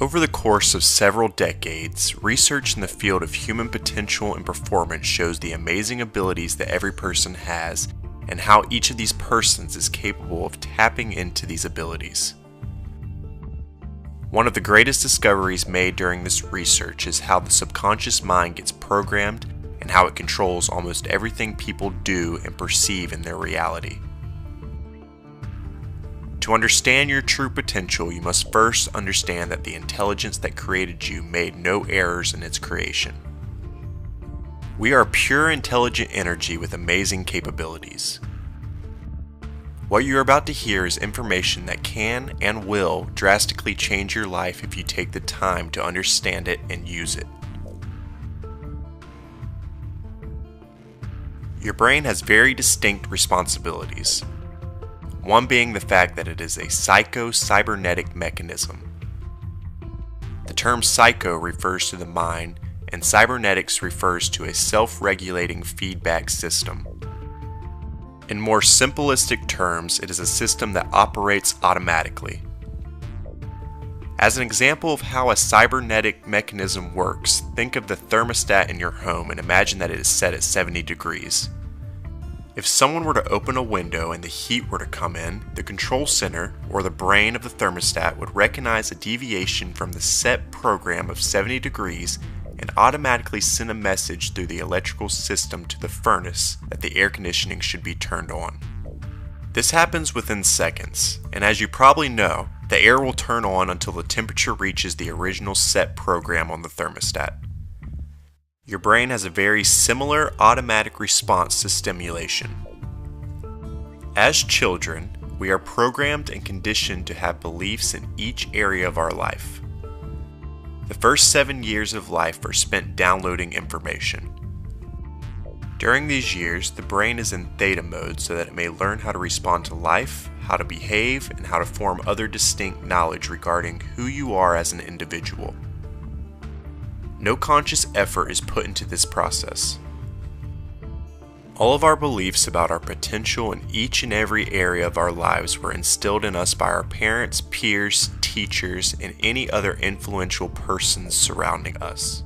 Over the course of several decades, research in the field of human potential and performance shows the amazing abilities that every person has and how each of these persons is capable of tapping into these abilities. One of the greatest discoveries made during this research is how the subconscious mind gets programmed and how it controls almost everything people do and perceive in their reality. To understand your true potential, you must first understand that the intelligence that created you made no errors in its creation. We are pure intelligent energy with amazing capabilities. What you are about to hear is information that can and will drastically change your life if you take the time to understand it and use it. Your brain has very distinct responsibilities. One being the fact that it is a psycho-cybernetic mechanism. The term psycho refers to the mind, and cybernetics refers to a self-regulating feedback system. In more simplistic terms, it is a system that operates automatically. As an example of how a cybernetic mechanism works, think of the thermostat in your home and imagine that it is set at 70 degrees. If someone were to open a window and the heat were to come in, the control center, or the brain of the thermostat, would recognize a deviation from the set program of 70 degrees and automatically send a message through the electrical system to the furnace that the air conditioning should be turned on. This happens within seconds, and as you probably know, the air will turn on until the temperature reaches the original set program on the thermostat. Your brain has a very similar automatic response to stimulation. As children, we are programmed and conditioned to have beliefs in each area of our life. The first 7 years of life are spent downloading information. During these years, the brain is in theta mode so that it may learn how to respond to life, how to behave, and how to form other distinct knowledge regarding who you are as an individual. No conscious effort is put into this process. All of our beliefs about our potential in each and every area of our lives were instilled in us by our parents, peers, teachers, and any other influential persons surrounding us.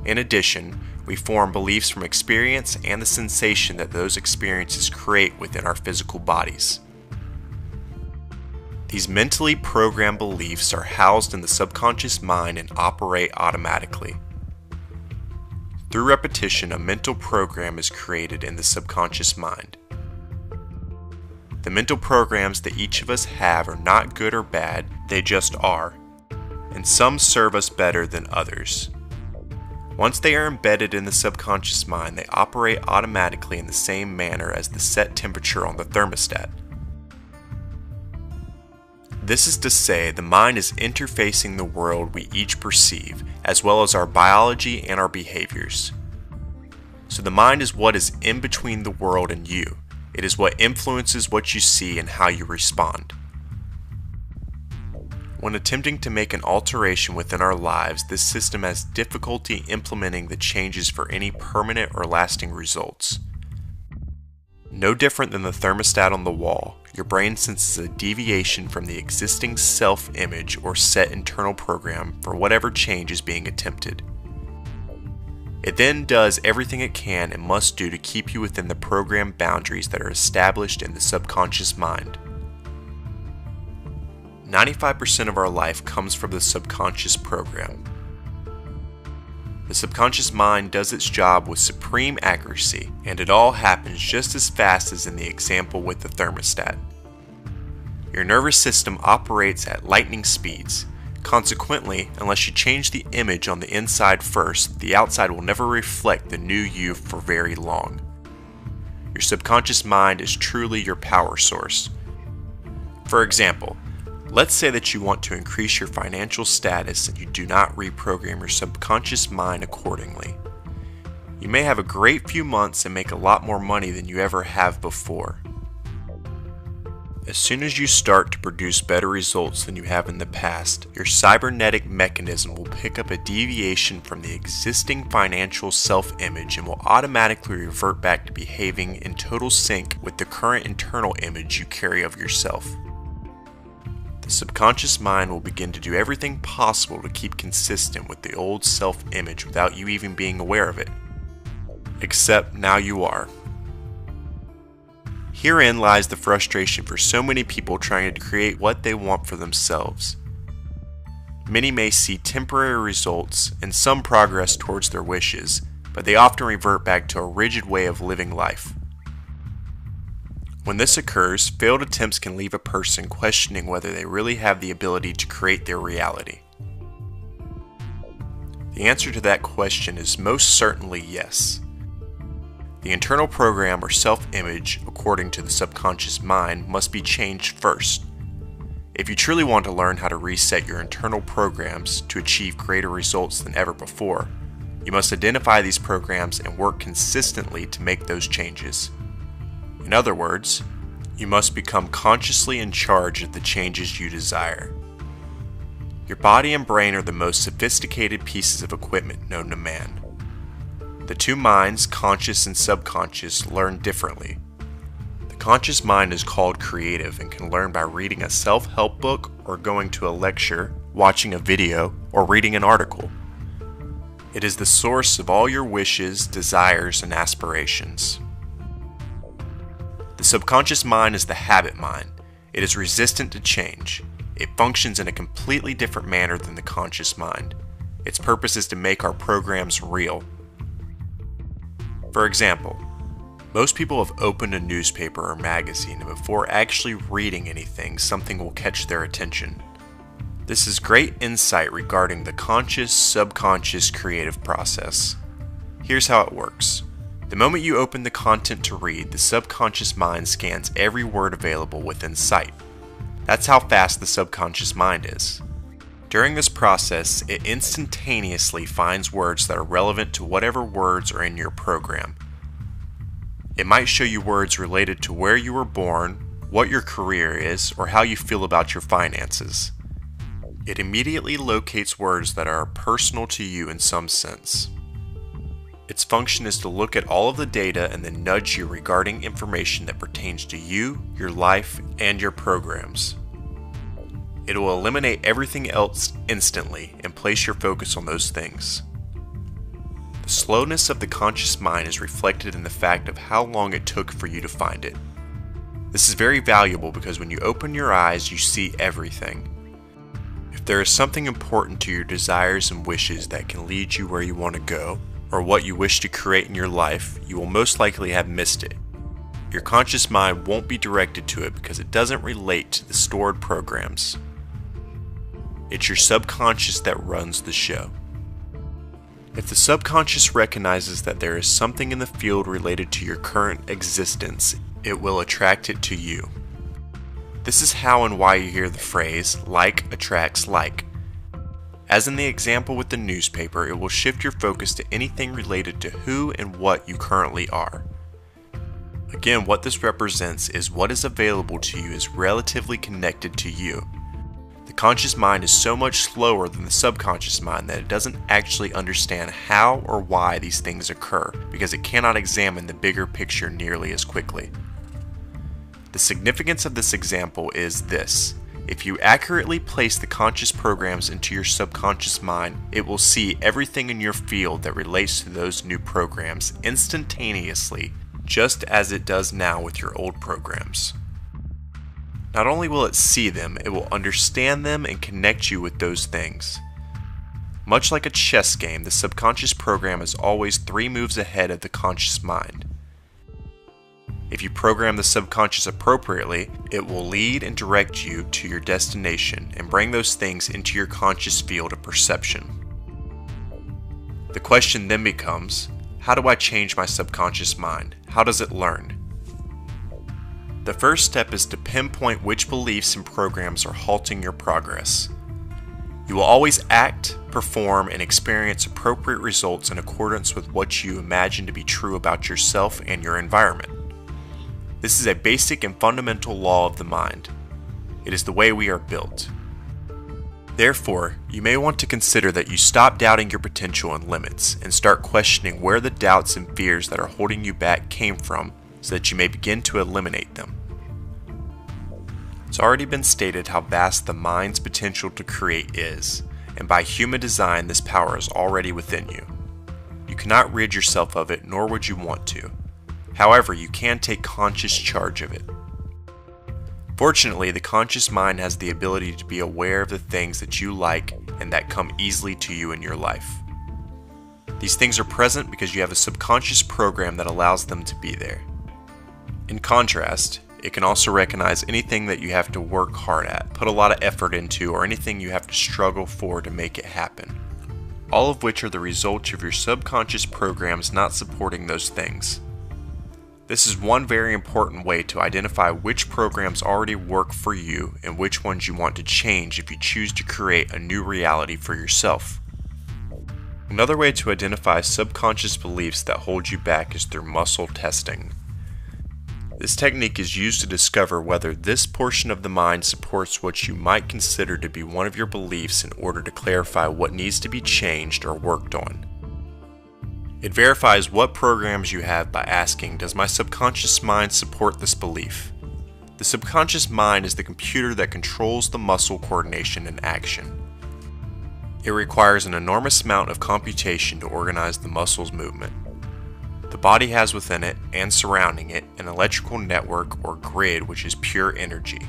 In addition, we form beliefs from experience and the sensation that those experiences create within our physical bodies. These mentally programmed beliefs are housed in the subconscious mind and operate automatically. Through repetition, a mental program is created in the subconscious mind. The mental programs that each of us have are not good or bad, they just are, and some serve us better than others. Once they are embedded in the subconscious mind, they operate automatically in the same manner as the set temperature on the thermostat. This is to say, the mind is interfacing the world we each perceive, as well as our biology and our behaviors. So the mind is what is in between the world and you. It is what influences what you see and how you respond. When attempting to make an alteration within our lives, this system has difficulty implementing the changes for any permanent or lasting results. No different than the thermostat on the wall, your brain senses a deviation from the existing self-image or set internal program for whatever change is being attempted. It then does everything it can and must do to keep you within the program boundaries that are established in the subconscious mind. 95% of our life comes from the subconscious program. The subconscious mind does its job with supreme accuracy, and it all happens just as fast as in the example with the thermostat. Your nervous system operates at lightning speeds. Consequently, unless you change the image on the inside first, the outside will never reflect the new you for very long. Your subconscious mind is truly your power source. For example, let's say that you want to increase your financial status and you do not reprogram your subconscious mind accordingly. You may have a great few months and make a lot more money than you ever have before. As soon as you start to produce better results than you have in the past, your cybernetic mechanism will pick up a deviation from the existing financial self-image and will automatically revert back to behaving in total sync with the current internal image you carry of yourself. The the subconscious mind will begin to do everything possible to keep consistent with the old self-image without you even being aware of it. Except now you are. Herein lies the frustration for so many people trying to create what they want for themselves. Many may see temporary results and some progress towards their wishes, but they often revert back to a rigid way of living life. When this occurs, failed attempts can leave a person questioning whether they really have the ability to create their reality. The answer to that question is most certainly yes. The internal program or self-image, according to the subconscious mind, must be changed first. If you truly want to learn how to reset your internal programs to achieve greater results than ever before, you must identify these programs and work consistently to make those changes. In other words, you must become consciously in charge of the changes you desire. Your body and brain are the most sophisticated pieces of equipment known to man. The two minds, conscious and subconscious, learn differently. The conscious mind is called creative and can learn by reading a self-help book or going to a lecture, watching a video, or reading an article. It is the source of all your wishes, desires, and aspirations. The subconscious mind is the habit mind. It is resistant to change. It functions in a completely different manner than the conscious mind. Its purpose is to make our programs real. For example, most people have opened a newspaper or magazine, and before actually reading anything, something will catch their attention. This is great insight regarding the conscious, subconscious creative process. Here's how it works. The moment you open the content to read, the subconscious mind scans every word available within sight. That's how fast the subconscious mind is. During this process, it instantaneously finds words that are relevant to whatever words are in your program. It might show you words related to where you were born, what your career is, or how you feel about your finances. It immediately locates words that are personal to you in some sense. Its function is to look at all of the data and then nudge you regarding information that pertains to you, your life, and your programs. It will eliminate everything else instantly and place your focus on those things. The slowness of the conscious mind is reflected in the fact of how long it took for you to find it. This is very valuable because when you open your eyes, you see everything. If there is something important to your desires and wishes that can lead you where you want to go, or what you wish to create in your life, you will most likely have missed it. Your conscious mind won't be directed to it because it doesn't relate to the stored programs. It's your subconscious that runs the show. If the subconscious recognizes that there is something in the field related to your current existence, it will attract it to you. This is how and why you hear the phrase, like attracts like. As in the example with the newspaper, it will shift your focus to anything related to who and what you currently are. Again, what this represents is what is available to you is relatively connected to you. The conscious mind is so much slower than the subconscious mind that it doesn't actually understand how or why these things occur because it cannot examine the bigger picture nearly as quickly. The significance of this example is this. If you accurately place the conscious programs into your subconscious mind, it will see everything in your field that relates to those new programs instantaneously, just as it does now with your old programs. Not only will it see them, it will understand them and connect you with those things. Much like a chess game, the subconscious program is always 3 moves ahead of the conscious mind. If you program the subconscious appropriately, it will lead and direct you to your destination and bring those things into your conscious field of perception. The question then becomes, how do I change my subconscious mind? How does it learn? The first step is to pinpoint which beliefs and programs are halting your progress. You will always act, perform, and experience appropriate results in accordance with what you imagine to be true about yourself and your environment. This is a basic and fundamental law of the mind. It is the way we are built. Therefore, you may want to consider that you stop doubting your potential and limits and start questioning where the doubts and fears that are holding you back came from so that you may begin to eliminate them. It's already been stated how vast the mind's potential to create is, and by human design this power is already within you. You cannot rid yourself of it, nor would you want to. However, you can take conscious charge of it. Fortunately, the conscious mind has the ability to be aware of the things that you like and that come easily to you in your life. These things are present because you have a subconscious program that allows them to be there. In contrast, it can also recognize anything that you have to work hard at, put a lot of effort into, or anything you have to struggle for to make it happen. All of which are the results of your subconscious programs not supporting those things. This is one very important way to identify which programs already work for you and which ones you want to change if you choose to create a new reality for yourself. Another way to identify subconscious beliefs that hold you back is through muscle testing. This technique is used to discover whether this portion of the mind supports what you might consider to be one of your beliefs in order to clarify what needs to be changed or worked on. It verifies what programs you have by asking, does my subconscious mind support this belief? The subconscious mind is the computer that controls the muscle coordination and action. It requires an enormous amount of computation to organize the muscle's movement. The body has within it, and surrounding it, an electrical network or grid which is pure energy.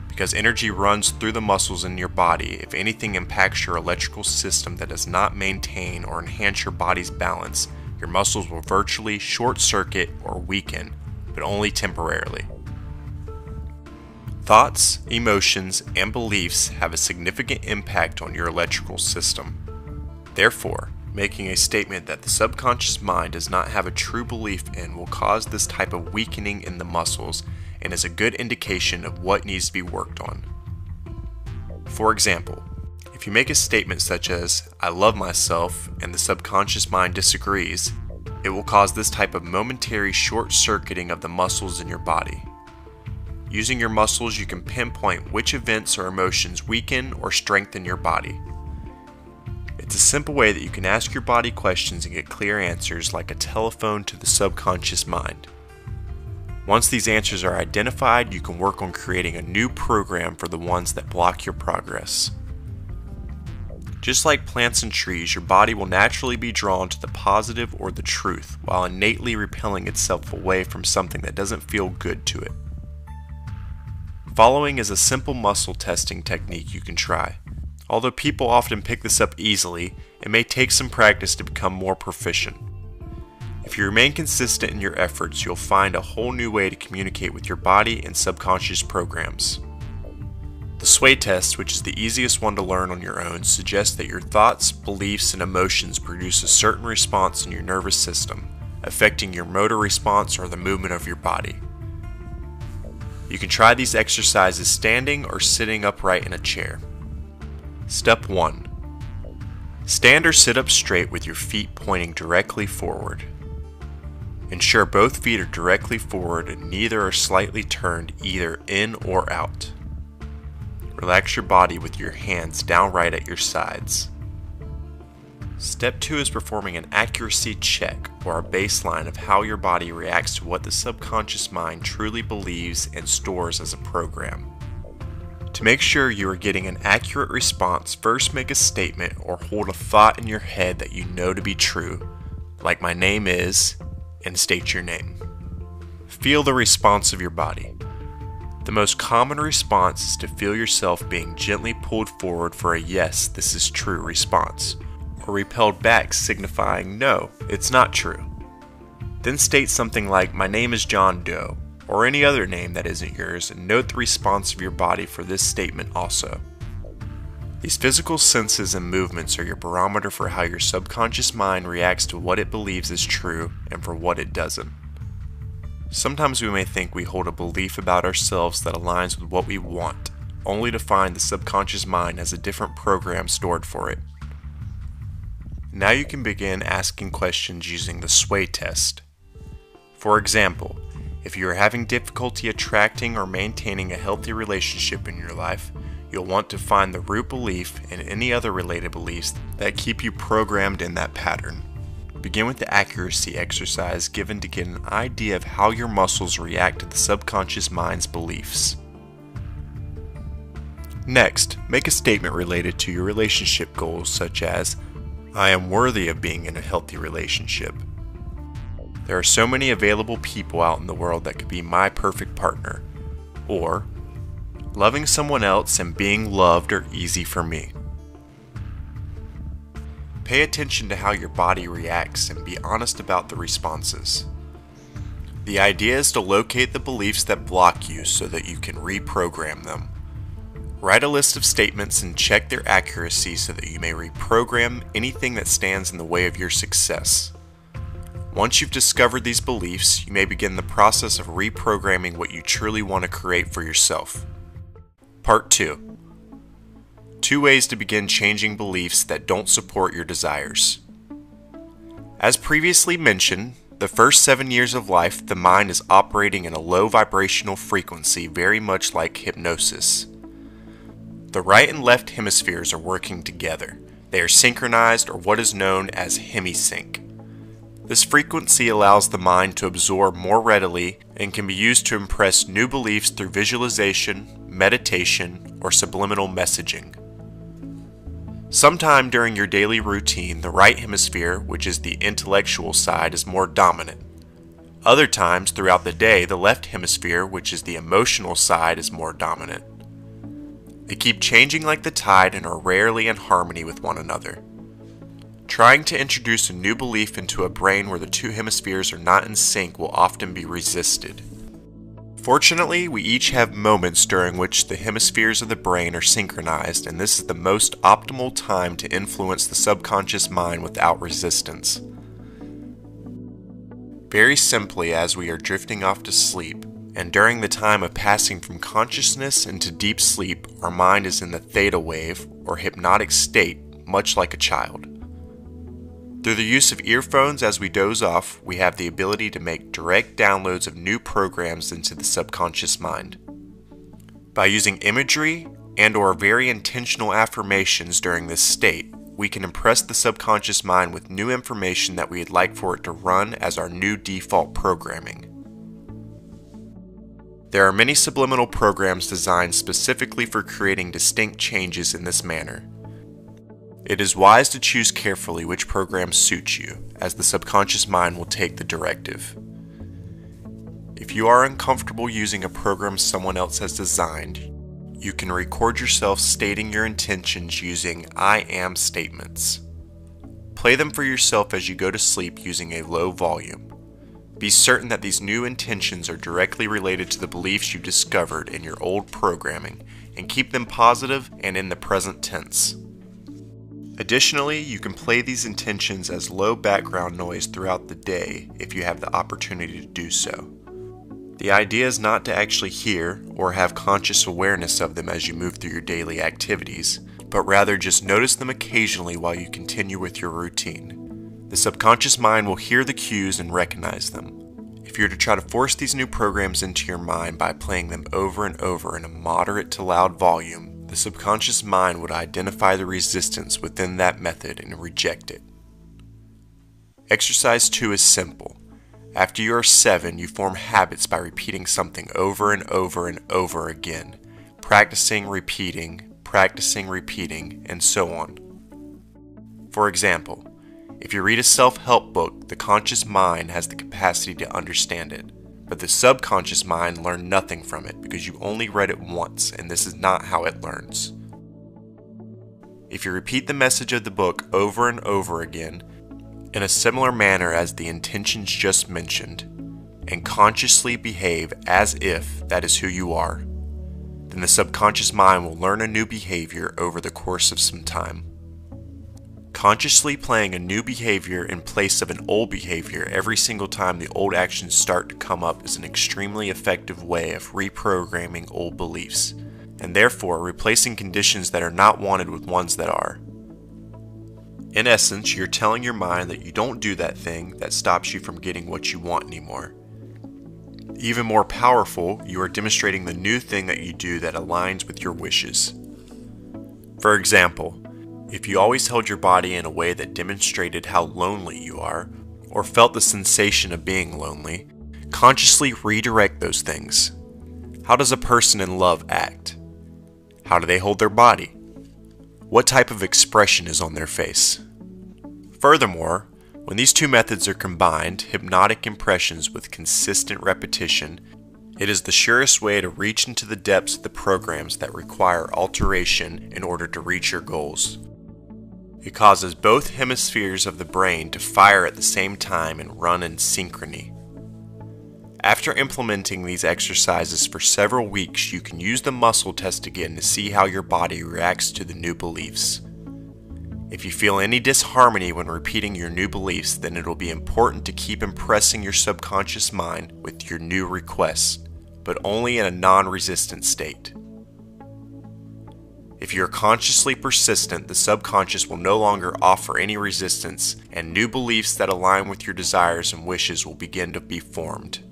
Because energy runs through the muscles in your body, if anything impacts your electrical system that does not maintain or enhance your body's balance, your muscles will virtually short-circuit or weaken, but only temporarily. Thoughts, emotions, and beliefs have a significant impact on your electrical system. Therefore, making a statement that the subconscious mind does not have a true belief in will cause this type of weakening in the muscles and is a good indication of what needs to be worked on. For example, if you make a statement such as, I love myself, and the subconscious mind disagrees, it will cause this type of momentary short-circuiting of the muscles in your body. Using your muscles, you can pinpoint which events or emotions weaken or strengthen your body. It's a simple way that you can ask your body questions and get clear answers like a telephone to the subconscious mind. Once these answers are identified, you can work on creating a new program for the ones that block your progress. Just like plants and trees, your body will naturally be drawn to the positive or the truth, while innately repelling itself away from something that doesn't feel good to it. Following is a simple muscle testing technique you can try. Although people often pick this up easily, it may take some practice to become more proficient. If you remain consistent in your efforts, you'll find a whole new way to communicate with your body and subconscious programs. The sway test, which is the easiest one to learn on your own, suggests that your thoughts, beliefs, and emotions produce a certain response in your nervous system, affecting your motor response or the movement of your body. You can try these exercises standing or sitting upright in a chair. Step 1. Stand or sit up straight with your feet pointing directly forward. Ensure both feet are directly forward and neither are slightly turned either in or out. Relax your body with your hands downright at your sides. Step 2 is performing an accuracy check, or a baseline of how your body reacts to what the subconscious mind truly believes and stores as a program. To make sure you are getting an accurate response, first make a statement or hold a thought in your head that you know to be true, like my name is, and state your name. Feel the response of your body. The most common response is to feel yourself being gently pulled forward for a yes, this is true response, or repelled back signifying no, it's not true. Then state something like, my name is John Doe, or any other name that isn't yours, and note the response of your body for this statement also. These physical senses and movements are your barometer for how your subconscious mind reacts to what it believes is true and for what it doesn't. Sometimes we may think we hold a belief about ourselves that aligns with what we want, only to find the subconscious mind has a different program stored for it. Now you can begin asking questions using the sway test. For example, if you are having difficulty attracting or maintaining a healthy relationship in your life, you'll want to find the root belief and any other related beliefs that keep you programmed in that pattern. Begin with the accuracy exercise given to get an idea of how your muscles react to the subconscious mind's beliefs. Next, make a statement related to your relationship goals such as, I am worthy of being in a healthy relationship. There are so many available people out in the world that could be my perfect partner. Or, loving someone else and being loved are easy for me. Pay attention to how your body reacts and be honest about the responses. The idea is to locate the beliefs that block you so that you can reprogram them. Write a list of statements and check their accuracy so that you may reprogram anything that stands in the way of your success. Once you've discovered these beliefs, you may begin the process of reprogramming what you truly want to create for yourself. Part 2. 2 ways to begin changing beliefs that don't support your desires. As previously mentioned, the first 7 years of life, the mind is operating in a low vibrational frequency very much like hypnosis. The right and left hemispheres are working together. They are synchronized, or what is known as hemisync. This frequency allows the mind to absorb more readily and can be used to impress new beliefs through visualization, meditation, or subliminal messaging. Sometime during your daily routine, the right hemisphere, which is the intellectual side, is more dominant. Other times throughout the day, the left hemisphere, which is the emotional side, is more dominant. They keep changing like the tide and are rarely in harmony with one another. Trying to introduce a new belief into a brain where the 2 hemispheres are not in sync will often be resisted. Fortunately, we each have moments during which the hemispheres of the brain are synchronized, and this is the most optimal time to influence the subconscious mind without resistance. Very simply, as we are drifting off to sleep, and during the time of passing from consciousness into deep sleep, our mind is in the theta wave, or hypnotic state, much like a child. Through the use of earphones as we doze off, we have the ability to make direct downloads of new programs into the subconscious mind. By using imagery and/or very intentional affirmations during this state, we can impress the subconscious mind with new information that we'd like for it to run as our new default programming. There are many subliminal programs designed specifically for creating distinct changes in this manner. It is wise to choose carefully which program suits you, as the subconscious mind will take the directive. If you are uncomfortable using a program someone else has designed, you can record yourself stating your intentions using I am statements. Play them for yourself as you go to sleep using a low volume. Be certain that these new intentions are directly related to the beliefs you discovered in your old programming, and keep them positive and in the present tense. Additionally, you can play these intentions as low background noise throughout the day if you have the opportunity to do so. The idea is not to actually hear or have conscious awareness of them as you move through your daily activities, but rather just notice them occasionally while you continue with your routine. The subconscious mind will hear the cues and recognize them. If you were to try to force these new programs into your mind by playing them over and over in a moderate to loud volume, the subconscious mind would identify the resistance within that method and reject it. Exercise 2 is simple. After you are 7, you form habits by repeating something over and over and over again, practicing, repeating, and so on. For example, if you read a self-help book, the conscious mind has the capacity to understand it. But the subconscious mind learned nothing from it because you only read it once, and this is not how it learns. If you repeat the message of the book over and over again, in a similar manner as the intentions just mentioned, and consciously behave as if that is who you are, then the subconscious mind will learn a new behavior over the course of some time. Consciously playing a new behavior in place of an old behavior every single time the old actions start to come up is an extremely effective way of reprogramming old beliefs, and therefore replacing conditions that are not wanted with ones that are. In essence, you're telling your mind that you don't do that thing that stops you from getting what you want anymore. Even more powerful, you are demonstrating the new thing that you do that aligns with your wishes. For example, if you always held your body in a way that demonstrated how lonely you are, or felt the sensation of being lonely, consciously redirect those things. How does a person in love act? How do they hold their body? What type of expression is on their face? Furthermore, when these two methods are combined, hypnotic impressions with consistent repetition, it is the surest way to reach into the depths of the programs that require alteration in order to reach your goals. It causes both hemispheres of the brain to fire at the same time and run in synchrony. After implementing these exercises for several weeks, you can use the muscle test again to see how your body reacts to the new beliefs. If you feel any disharmony when repeating your new beliefs, then it will be important to keep impressing your subconscious mind with your new requests, but only in a non-resistant state. If you are consciously persistent, the subconscious will no longer offer any resistance, and new beliefs that align with your desires and wishes will begin to be formed.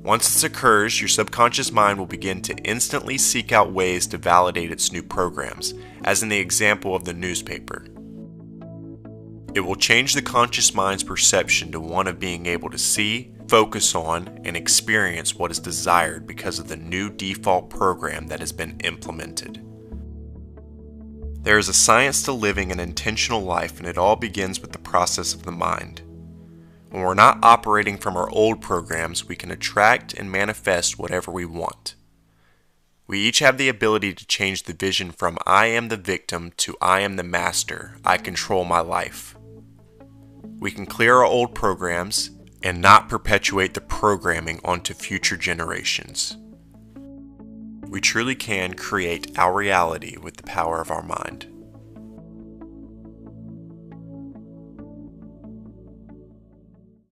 Once this occurs, your subconscious mind will begin to instantly seek out ways to validate its new programs, as in the example of the newspaper. It will change the conscious mind's perception to one of being able to see, focus on, and experience what is desired because of the new default program that has been implemented. There is a science to living an intentional life, and it all begins with the process of the mind. When we're not operating from our old programs, we can attract and manifest whatever we want. We each have the ability to change the vision from I am the victim to I am the master, I control my life. We can clear our old programs and not perpetuate the programming onto future generations. We truly can create our reality with the power of our mind.